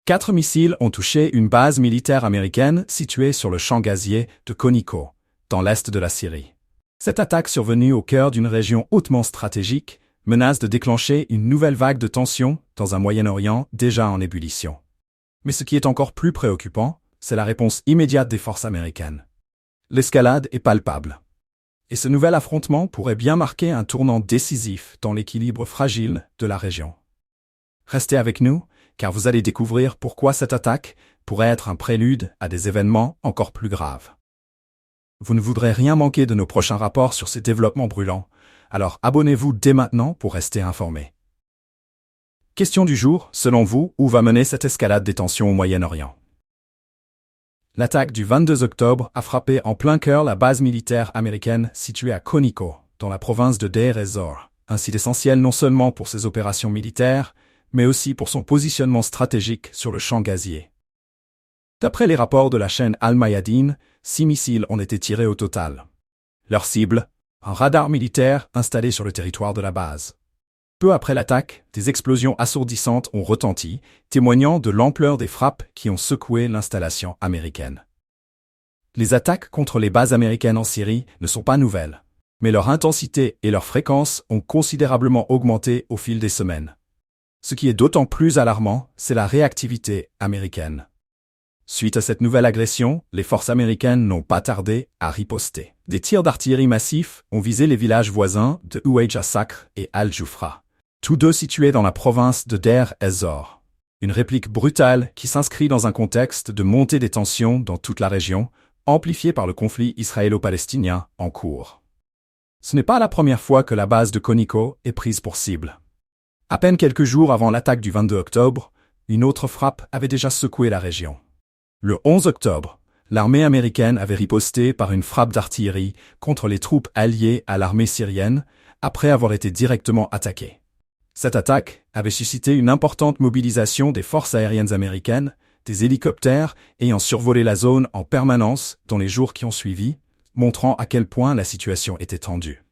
4 missiles ont touché une base militaire américaine située sur le champ gazier de Koniko, dans l'est de la Syrie. Cette attaque survenue au cœur d'une région hautement stratégique menace de déclencher une nouvelle vague de tensions dans un Moyen-Orient déjà en ébullition. Mais ce qui est encore plus préoccupant, c'est la réponse immédiate des forces américaines. L'escalade est palpable. Et ce nouvel affrontement pourrait bien marquer un tournant décisif dans l'équilibre fragile de la région. Restez avec nous, car vous allez découvrir pourquoi cette attaque pourrait être un prélude à des événements encore plus graves. Vous ne voudrez rien manquer de nos prochains rapports sur ces développements brûlants, alors abonnez-vous dès maintenant pour rester informé. Question du jour, selon vous, où va mener cette escalade des tensions au Moyen-Orient? L'attaque du 22 octobre a frappé en plein cœur la base militaire américaine située à Koniko, dans la province de Deir ez-Zor, un site essentiel non seulement pour ses opérations militaires, mais aussi pour son positionnement stratégique sur le champ gazier. D'après les rapports de la chaîne Al-Mayadeen, 6 missiles ont été tirés au total. Leur cible, un radar militaire installé sur le territoire de la base. Peu après l'attaque, des explosions assourdissantes ont retenti, témoignant de l'ampleur des frappes qui ont secoué l'installation américaine. Les attaques contre les bases américaines en Syrie ne sont pas nouvelles, mais leur intensité et leur fréquence ont considérablement augmenté au fil des semaines. Ce qui est d'autant plus alarmant, c'est la réactivité américaine. Suite à cette nouvelle agression, les forces américaines n'ont pas tardé à riposter. Des tirs d'artillerie massifs ont visé les villages voisins de Ouaij as-Sakhr et Al-Jufra, tous deux situés dans la province de Deir ez-Zor. Une réplique brutale qui s'inscrit dans un contexte de montée des tensions dans toute la région, amplifiée par le conflit israélo-palestinien en cours. Ce n'est pas la première fois que la base de Koniko est prise pour cible. À peine quelques jours avant l'attaque du 22 octobre, une autre frappe avait déjà secoué la région. Le 11 octobre, l'armée américaine avait riposté par une frappe d'artillerie contre les troupes alliées à l'armée syrienne après avoir été directement attaquée. Cette attaque avait suscité une importante mobilisation des forces aériennes américaines, des hélicoptères ayant survolé la zone en permanence dans les jours qui ont suivi, montrant à quel point la situation était tendue.